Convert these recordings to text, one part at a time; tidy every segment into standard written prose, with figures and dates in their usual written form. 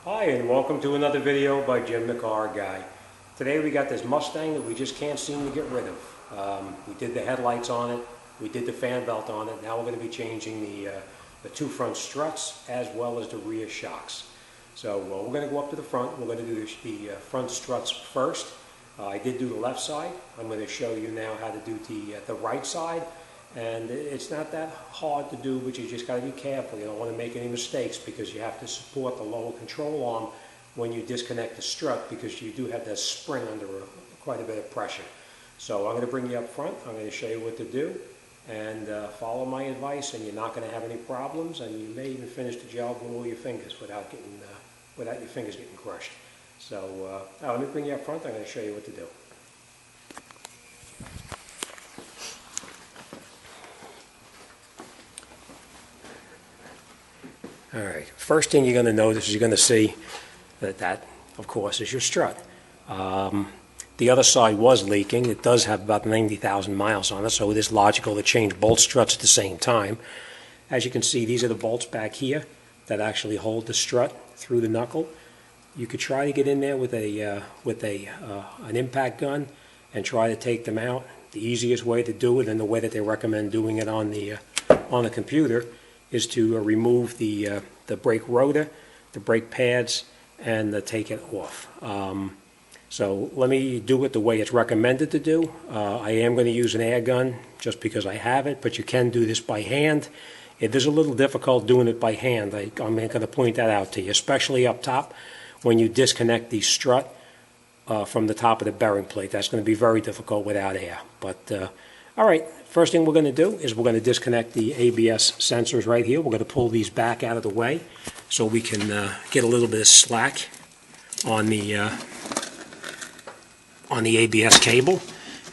Hi, and welcome to another video by Jim the Car Guy. Today we got this Mustang that we just can't seem to get rid of. We did the headlights on it, we did the fan belt on it. Now we're going to be changing the two front struts as well as the rear shocks. So we're going to go up to the front. We're going to do the front struts first. I did do the left side. I'm going to show you now how to do the right side. And it's not that hard to do, but you just got to be careful. You don't want to make any mistakes because you have to support the lower control arm when you disconnect the strut, because you do have that spring under quite a bit of pressure. So I'm going to bring you up front. I'm going to show you what to do, and follow my advice, and you're not going to have any problems, and you may even finish the job with all your fingers without your fingers getting crushed. So let me bring you up front. I'm going to show you what to do. Alright, first thing you're going to notice is you're going to see that of course is your strut. The other side was leaking. It does have about 90,000 miles on it, so it is logical to change both struts at the same time. As you can see, these are the bolts back here that actually hold the strut through the knuckle. You could try to get in there with an impact gun and try to take them out. The easiest way to do it, and the way that they recommend doing it on the computer, is to remove the brake rotor, the brake pads, and take it off. So let me do it the way it's recommended to do. I am going to use an air gun just because I have it, but you can do this by hand. It is a little difficult doing it by hand. I'm going to point that out to you, especially up top when you disconnect the strut from the top of the bearing plate. That's going to be very difficult without air. But all right, first thing we're going to do is we're going to disconnect the ABS sensors right here. We're going to pull these back out of the way so we can get a little bit of slack on the ABS cable,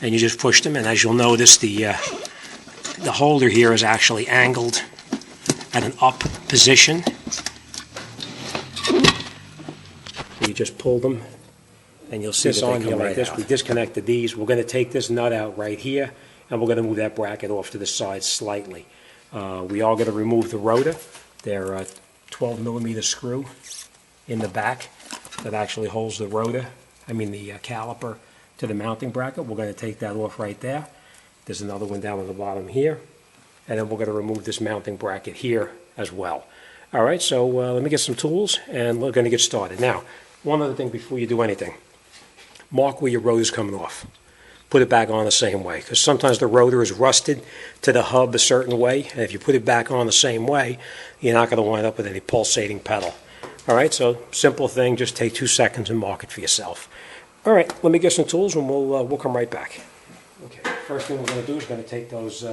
and you just push them. And as you'll notice, the holder here is actually angled at an up position. You just pull them, and you'll see this on here like this. We disconnected these. We're going to take this nut out right here, and we're going to move that bracket off to the side slightly. We are going to remove the rotor. They're a 12 millimeter screw in the back that actually holds the rotor, the caliper, to the mounting bracket. We're going to take that off right there. There's another one down on the bottom here. And then we're going to remove this mounting bracket here as well. All right, so let me get some tools, and we're going to get started. Now, one other thing before you do anything. Mark where your rotor's coming off. Put it back on the same way, because sometimes the rotor is rusted to the hub a certain way, and if you put it back on the same way, you're not going to wind up with any pulsating pedal. All right, so simple thing, just take 2 seconds and mark it for yourself. All right, let me get some tools, and we'll come right back. Okay, first thing we're going to do is going to take those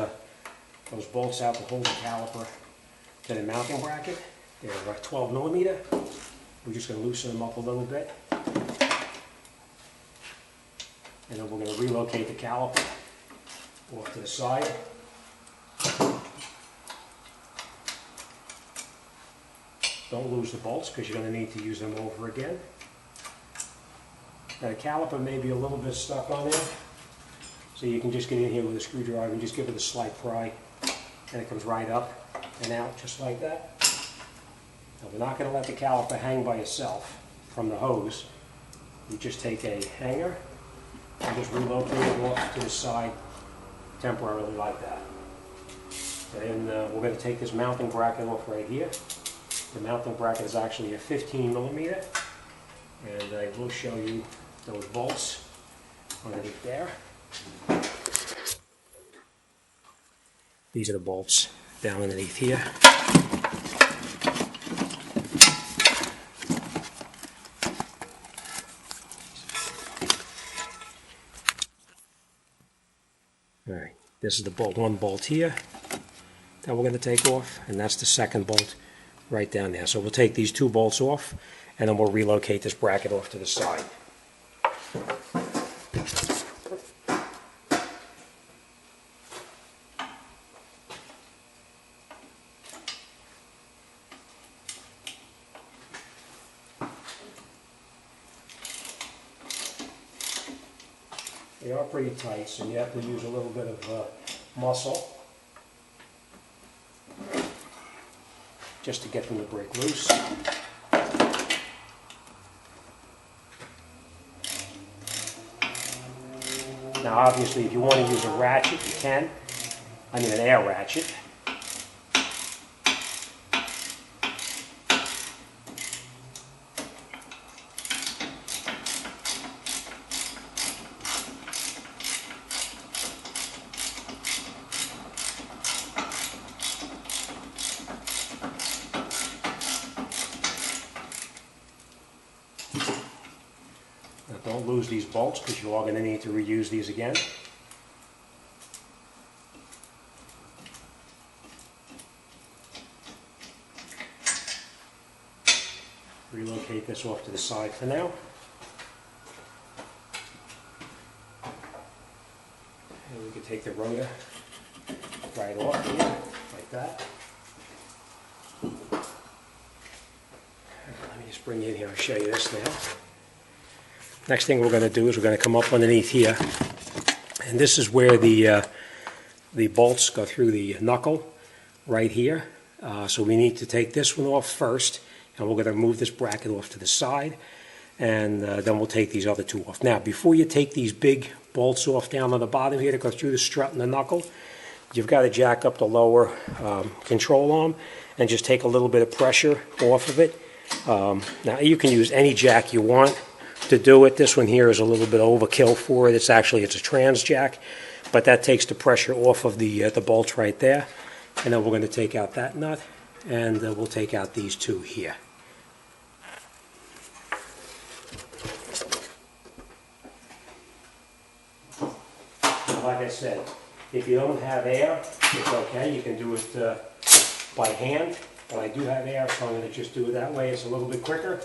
bolts out to hold the caliper to the mounting bracket. They're 12 millimeter. We're just going to loosen them up a little bit. And then we're going to relocate the caliper off to the side. Don't lose the bolts, because you're going to need to use them over again. Now the caliper may be a little bit stuck on there, so you can just get in here with a screwdriver and just give it a slight pry, and it comes right up and out just like that. Now we're not going to let the caliper hang by itself from the hose. You just take a hanger and just relocate it off to the side temporarily like that. And we're going to take this mounting bracket off right here. The mounting bracket is actually a 15 millimeter, and I will show you those bolts underneath there. These are the bolts down underneath here. Alright, this is the one bolt here that we're going to take off, and that's the second bolt right down there. So we'll take these 2 bolts off, and then we'll relocate this bracket off to the side. They are pretty tight, so you have to use a little bit of muscle just to get them to break loose. Now obviously if you want to use a ratchet, you can. I mean an air ratchet. Now don't lose these bolts because you are going to need to reuse these again. Relocate this off to the side for now. And we can take the rotor right off here, like that. Let me just bring you in here and show you this now. Next thing we're going to do is we're going to come up underneath here. And this is where the bolts go through the knuckle, right here. So we need to take this one off first. And we're going to move this bracket off to the side, and then we'll take these other two off. Now, before you take these big bolts off down on the bottom here to go through the strut and the knuckle, you've got to jack up the lower control arm and just take a little bit of pressure off of it. Now, you can use any jack you want to do it. This one here is a little bit overkill for it. It's a trans jack, but that takes the pressure off of the bolts right there. And then we're going to take out that nut. And we'll take out these two here. Like I said, if you don't have air, it's okay. You can do it by hand. But I do have air, so I'm going to just do it that way. It's a little bit quicker.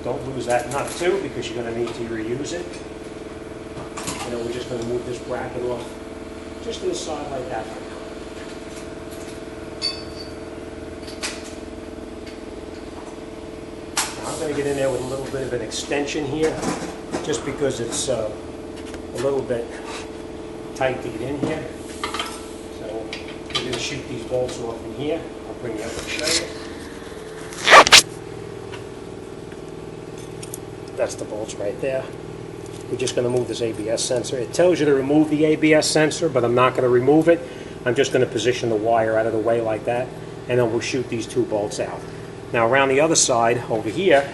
Don't lose that nut too, because you're going to need to reuse it. And then we're just going to move this bracket off just to the side like that. I'm going to get in there with a little bit of an extension here, just because it's a little bit tight to get in here. So we're going to shoot these bolts off in here. I'll bring you up and show you. That's the bolts right there. We're just going to move this ABS sensor. It tells you to remove the ABS sensor, but I'm not going to remove it. I'm just going to position the wire out of the way like that, and then we'll shoot these two bolts out. Now around the other side, over here,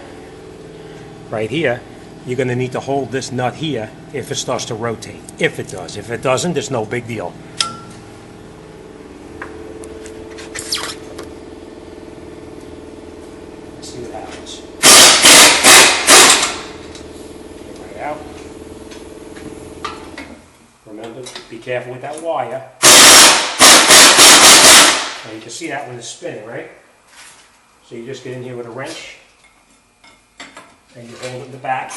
right here, you're going to need to hold this nut here if it starts to rotate. If it does. If it doesn't, it's no big deal. Let's see what happens. Get right out. Remember, be careful with that wire. Now you can see that one is spinning, right? So you just get in here with a wrench, and you hold it in the back.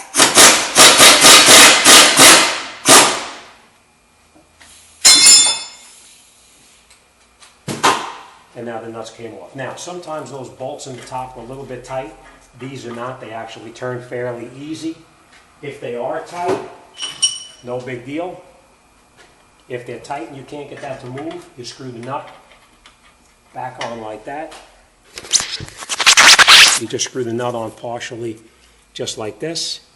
And now the nuts came off. Now, sometimes those bolts in the top are a little bit tight. These are not. They actually turn fairly easy. If they are tight, no big deal. If they're tight and you can't get that to move, you screw the nut back on like that. You just screw the nut on partially, just like this.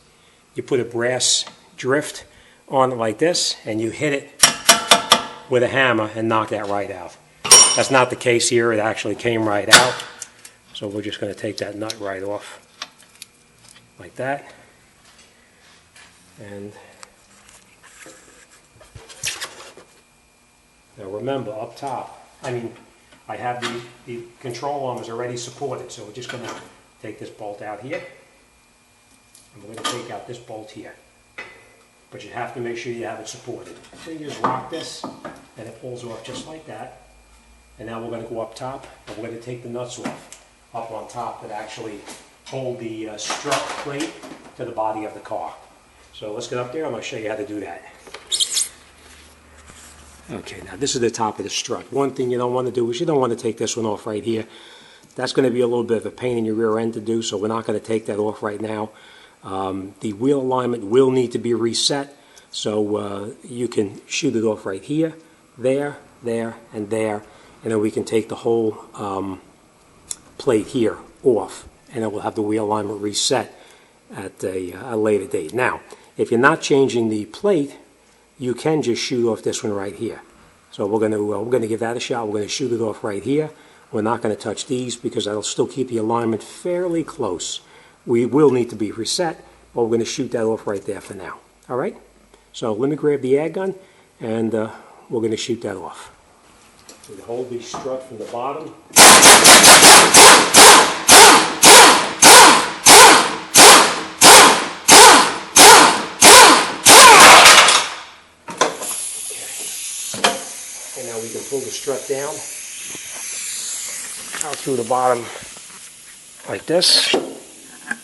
You put a brass drift on it like this, and you hit it with a hammer and knock that right out. That's not the case here. It actually came right out. So we're just going to take that nut right off, like that. And now remember, up top, I have the control arm is already supported, so we're just going to take this bolt out here, and we're going to take out this bolt here. But you have to make sure you have it supported. So you just rock this, and it pulls off just like that. And now we're going to go up top, and we're going to take the nuts off up on top that actually hold the strut plate to the body of the car. So let's get up there. I'm going to show you how to do that. Okay, now this is the top of the strut. One thing you don't want to do is you don't want to take this one off right here. That's going to be a little bit of a pain in your rear end to do, so we're not going to take that off right now. The wheel alignment will need to be reset, so you can shoot it off right here, there, and there, and then we can take the whole plate here off, and then we'll have the wheel alignment reset at a later date. Now, If you're not changing the plate, you can just shoot off this one right here. So we're going to give that a shot. We're going to shoot it off right here. We're not going to touch these because that'll still keep the alignment fairly close. We will need to be reset, but we're going to shoot that off right there for now. All right? So let me grab the air gun, and we're going to shoot that off. So we hold the strut from the bottom. And now we can pull the strut down out through the bottom like this, and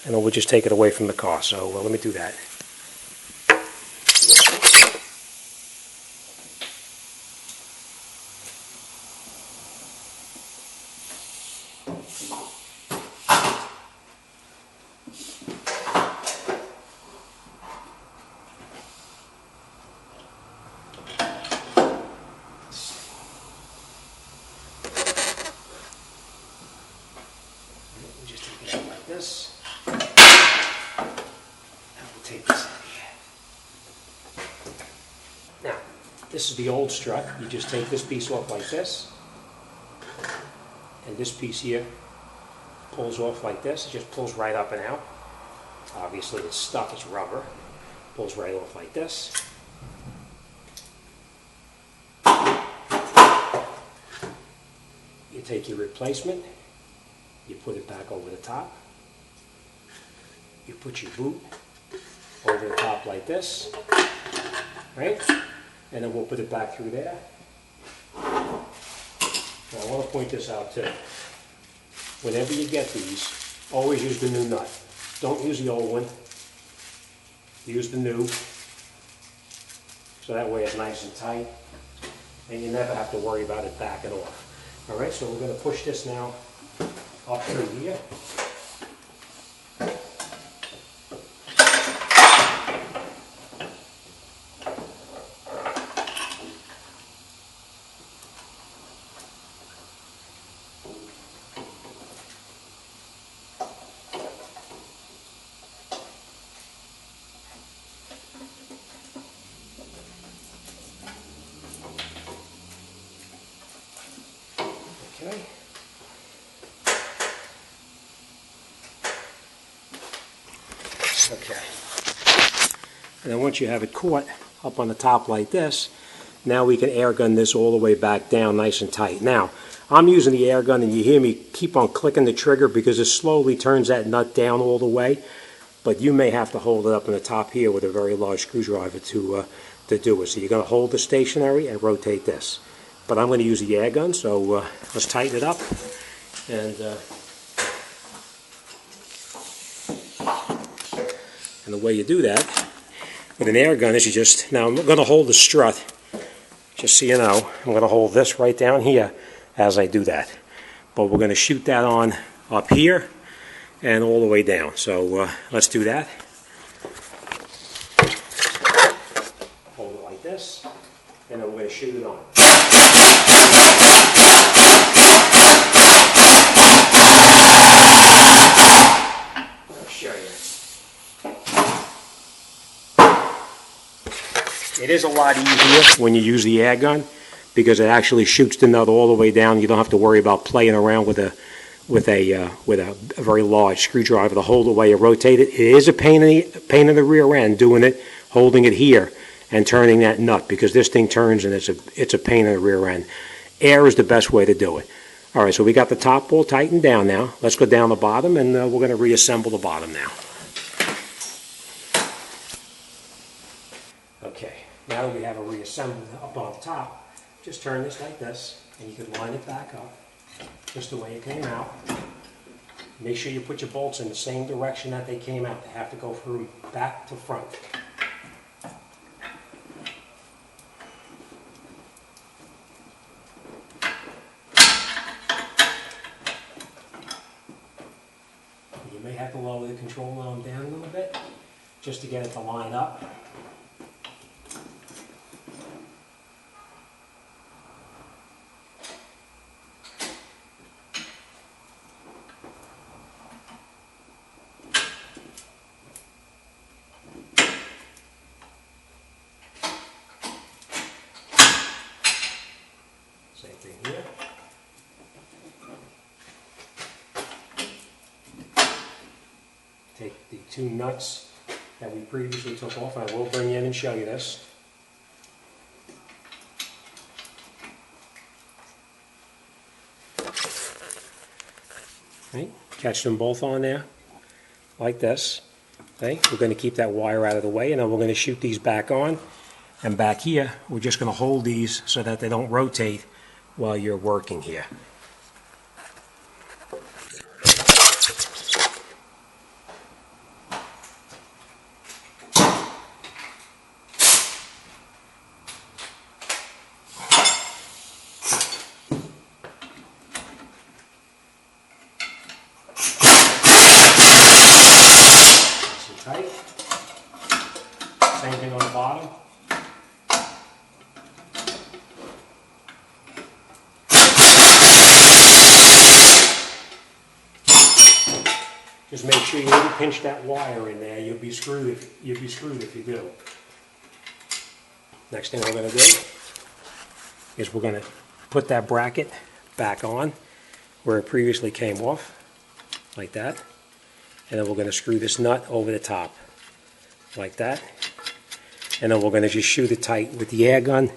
then we'll just take it away from the car. So let me do that. Just take it out like this. And we'll take this out here. Now, this is the old strut. You just take this piece off like this. And this piece here pulls off like this. It just pulls right up and out. Obviously it's stuck, it's rubber. Pulls right off like this. You take your replacement, you put it back over the top. You put your boot over the top like this, right? And then we'll put it back through there. Now I want to point this out too. Whenever you get these, always use the new nut. Don't use the old one. Use the new. So that way it's nice and tight. And you never have to worry about it backing off. Alright, so we're going to push this now up through here. Okay. Okay. And then once you have it caught up on the top like this, now we can air gun this all the way back down nice and tight. Now, I'm using the air gun and you hear me keep on clicking the trigger because it slowly turns that nut down all the way. But you may have to hold it up in the top here with a very large screwdriver to do it. So you're going to hold the stationary and rotate this. But I'm going to use the air gun, so let's tighten it up. And the way you do that with an air gun is you just, now I'm going to hold the strut, just so you know, I'm going to hold this right down here as I do that. But we're going to shoot that on up here and all the way down. So let's do that. Hold it like this, and then we're going to shoot it on. I'll show you. It is a lot easier when you use the air gun because it actually shoots the nut all the way down. You don't have to worry about playing around with a very large screwdriver to hold it while you rotate it. It is a pain in the rear end doing it, holding it here and turning that nut because this thing turns and it's a pain in the rear end. Air is the best way to do it. All right, so we got the top all tightened down now. Let's go down the bottom and we're going to reassemble the bottom now. Okay, now that we have it reassembled up on top, just turn this like this and you can line it back up just the way it came out. Make sure you put your bolts in the same direction that they came out. They have to go from back to front. You may have to lower the control arm down a little bit just to get it to line up. Take the two nuts that we previously took off, and I will bring you in and show you this. Right? Catch them both on there, like this. Okay? We're going to keep that wire out of the way, and then we're going to shoot these back on. And back here, we're just going to hold these so that they don't rotate while you're working here. Tight. Same thing on the bottom. Just make sure you didn't pinch that wire in there. You'll be screwed if you do. Next thing we're going to do is we're going to put that bracket back on where it previously came off, like that. And then we're going to screw this nut over the top, like that. And then we're going to just shoot it tight with the air gun,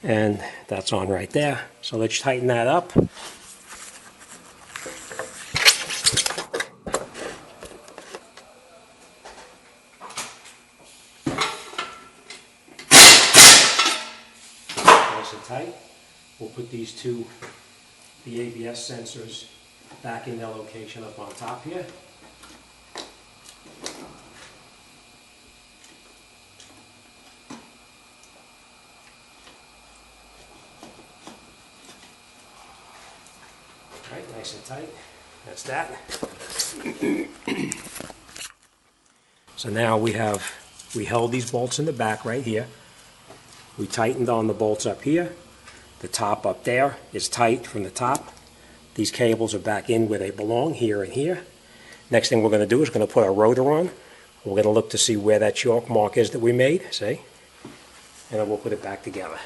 and that's on right there. So let's tighten that up. Nice and tight. We'll put these two, the ABS sensors, back in their location up on top here. Right, nice and tight. That's that. So now we held these bolts in the back right here. We tightened on the bolts up here. The top up there is tight from the top. These cables are back in where they belong, here and here. Next thing we're going to do is going to put our rotor on. We're going to look to see where that chalk mark is that we made, see? And then we'll put it back together.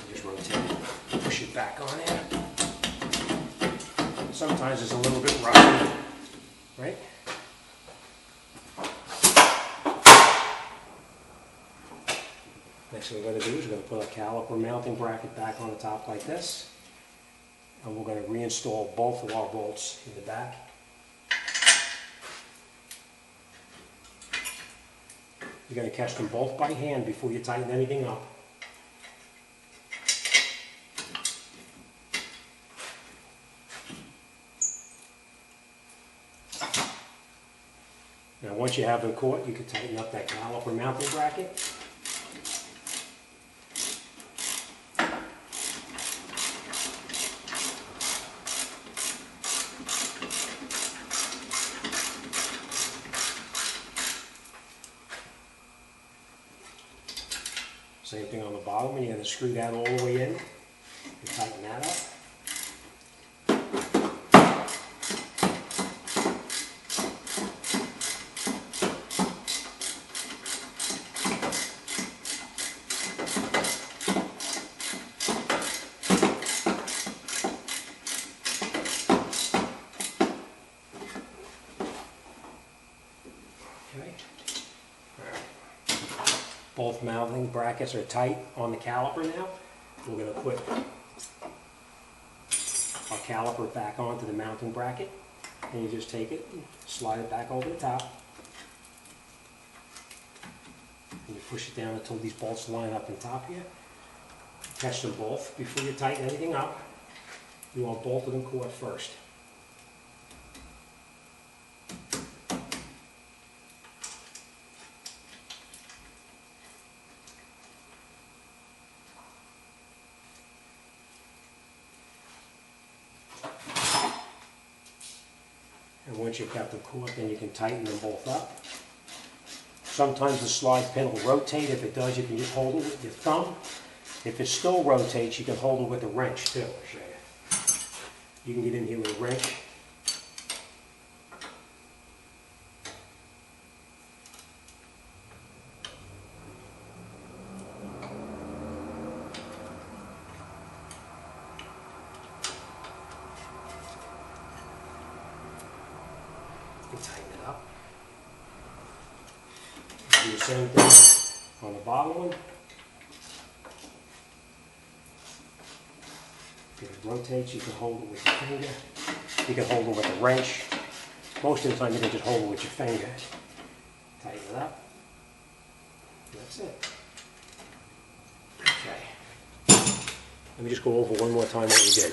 Just rotate it, push it back on there. Sometimes it's a little bit rough, right? Next thing we're going to do is we're going to put a caliper mounting bracket back on the top like this. And we're going to reinstall both of our bolts in the back. You're going to catch them both by hand before you tighten anything up. Now once you have them caught, you can tighten up that caliper mounting bracket. Same thing on the bottom, and you're going to screw that all the way in and tighten that up. Okay. Both mounting brackets are tight on the caliper now. We're going to put our caliper back onto the mounting bracket, and you just take it and slide it back over the top. And you push it down until these bolts line up on top here. Catch them both before you tighten anything up. You want both of them caught first. And once you've got them caught, then you can tighten them both up. Sometimes the slide pin will rotate. If it does, you can just hold it with your thumb. If it still rotates, you can hold it with a wrench too. I'll show you. You can get in here with a wrench. and tighten it up. Do the same thing on the bottom one. If it rotates, you can hold it with your finger. You can hold it with a wrench. Most of the time you can just hold it with your finger. Tighten it up. That's it. Okay. Let me just go over one more time what we did.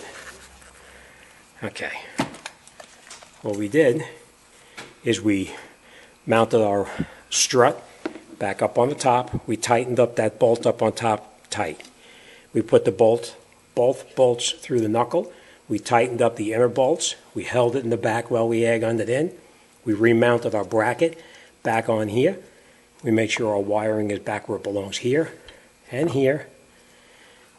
Okay. What we did is we mounted our strut back up on the top. We tightened up that bolt up on top tight. We put the both bolts through the knuckle. We tightened up the inner bolts. We held it in the back while we egg-gunned it in. We remounted our bracket back on here. We make sure our wiring is back where it belongs here and here.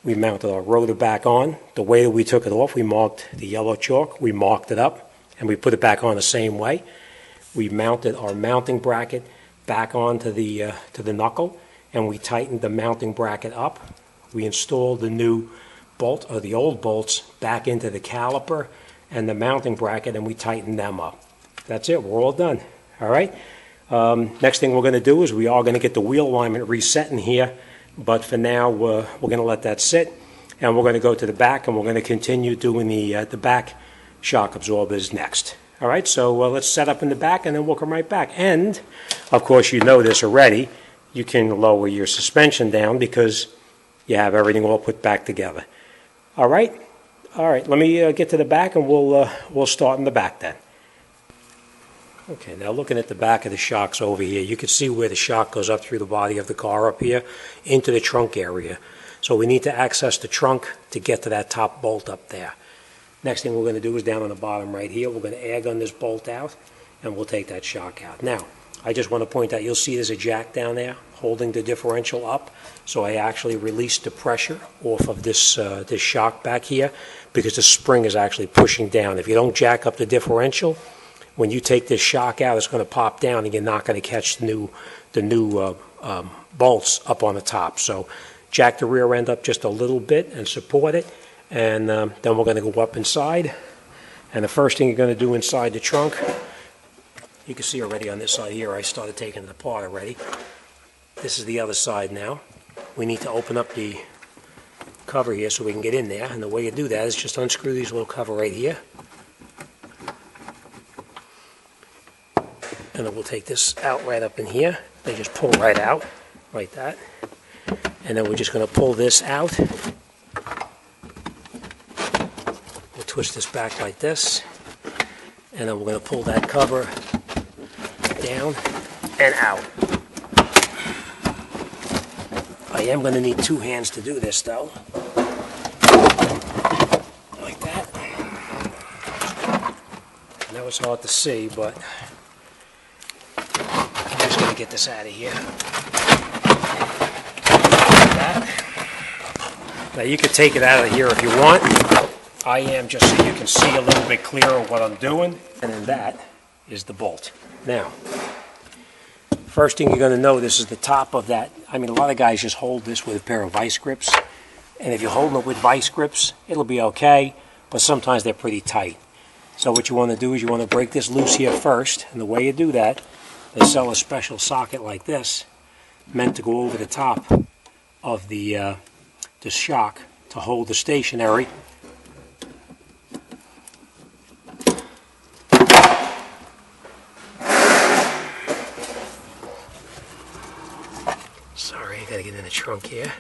We mounted our rotor back on. The way that we took it off, we marked the yellow chalk. We marked it up and we put it back on the same way. We mounted our mounting bracket back onto the knuckle, and we tightened the mounting bracket up. We installed the new bolt, or the old bolts, back into the caliper and the mounting bracket, and we tightened them up. That's it. We're all done. All right. Next thing we're going to do is we are going to get the wheel alignment reset in here, but for now we're going to let that sit, and we're going to go to the back, and we're going to continue doing the back shock absorbers next. All right, so let's set up in the back, and then we'll come right back. And, of course, you know this already. You can lower your suspension down because you have everything all put back together. All right, let me get to the back, and we'll start in the back then. Okay, now looking at the back of the shocks over here, you can see where the shock goes up through the body of the car up here into the trunk area. So we need to access the trunk to get to that top bolt up there. Next thing we're going to do is down on the bottom right here, we're going to egg on this bolt out, and we'll take that shock out. Now, I just want to point out, you'll see there's a jack down there holding the differential up. So I actually released the pressure off of this shock back here because the spring is actually pushing down. If you don't jack up the differential, when you take this shock out, it's going to pop down, and you're not going to catch the new bolts up on the top. So jack the rear end up just a little bit and support it. And then we're going to go up inside, and the first thing you're going to do inside the trunk, you can see already on this side here, I started taking it apart already. This is the other side now. We need to open up the cover here so we can get in there, and the way you do that is just unscrew these little cover right here, and then we'll take this out right up in here. They just pull right out, like that, and then we're just going to pull this out. Twist this back like this, and then we're going to pull that cover down and out. I am going to need two hands to do this though, like that. I know it's hard to see, but I'm just going to get this out of here. Like that. Now you can take it out of here if you want. I am, just so you can see a little bit clearer what I'm doing. And then that is the bolt. Now, first thing you're going to notice is the top of that. I mean, a lot of guys just hold this with a pair of vice grips. And if you're holding it with vice grips, it'll be okay, but sometimes they're pretty tight. So what you want to do is you want to break this loose here first. And the way you do that, they sell a special socket like this, meant to go over the top of the shock to hold the stationary. Sorry, I gotta get in the trunk here.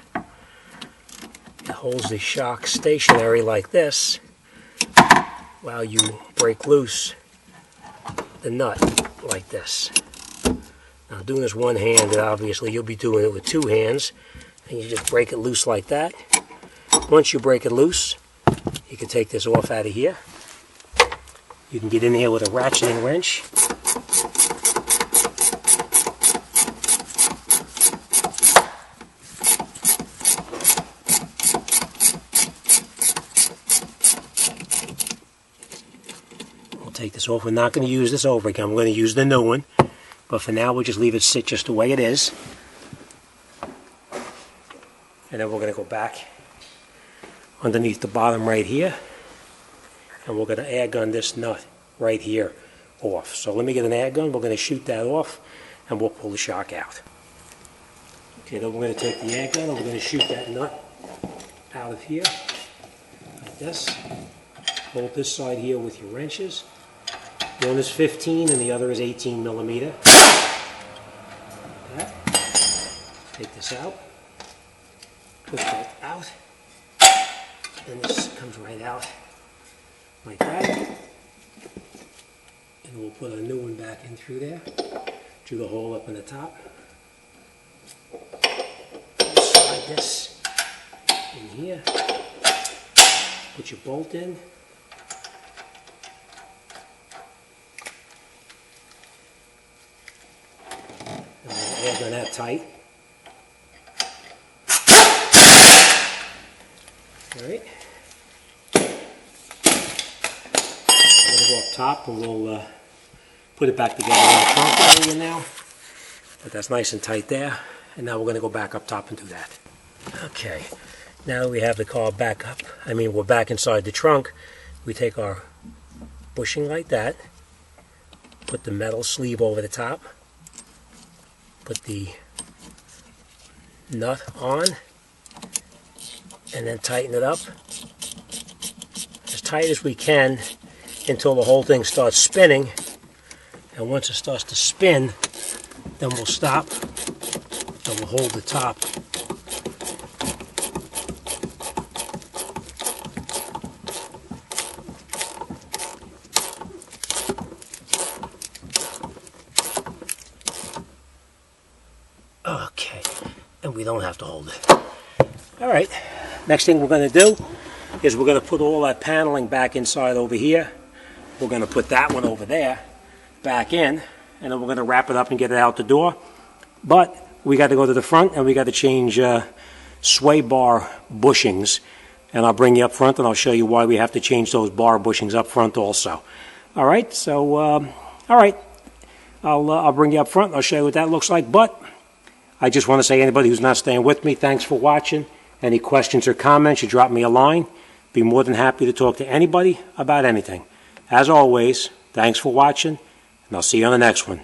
It holds the shock stationary like this while you break loose the nut like this. Now doing this one-handed, obviously you'll be doing it with two hands, and you just break it loose like that. Once you break it loose, you can take this off out of here. You can get in here with a ratcheting wrench. Take this off. We're not going to use this over again. We're going to use the new one. But for now, we'll just leave it sit just the way it is. And then we're going to go back underneath the bottom right here. And we're going to egg on this nut right here off. So let me get an air gun. We're going to shoot that off, and we'll pull the shock out. Okay, then we're going to take the air gun and we're going to shoot that nut out of here, like this. Hold this side here with your wrenches. One is 15 and the other is 18 millimeter. Like that. Take this out. Push that out. And this comes right out like that. And we'll put a new one back in through there. Through the hole up in the top. Slide this in here. Put your bolt in. Air gun that tight. Alright. I'm going to go up top and we'll put it back together in the trunk area now. But that's nice and tight there. And now we're going to go back up top and do that. Okay. Now that we have the car back up, we're back inside the trunk, we take our bushing like that, put the metal sleeve over the top, put the nut on, and then tighten it up as tight as we can until the whole thing starts spinning. And once it starts to spin, then we'll stop and we'll hold the top. Okay, and we don't have to hold it. Alright, next thing we're going to do is we're going to put all that paneling back inside over here. We're going to put that one over there back in, and then we're going to wrap it up and get it out the door. But we got to go to the front and we got to change sway bar bushings, and I'll bring you up front and I'll show you why we have to change those bar bushings up front also. Alright, so alright, I'll bring you up front and I'll show you what that looks like. But I just want to say, anybody who's not staying with me, thanks for watching. Any questions or comments, you drop me a line. Be more than happy to talk to anybody about anything. As always, thanks for watching, and I'll see you on the next one.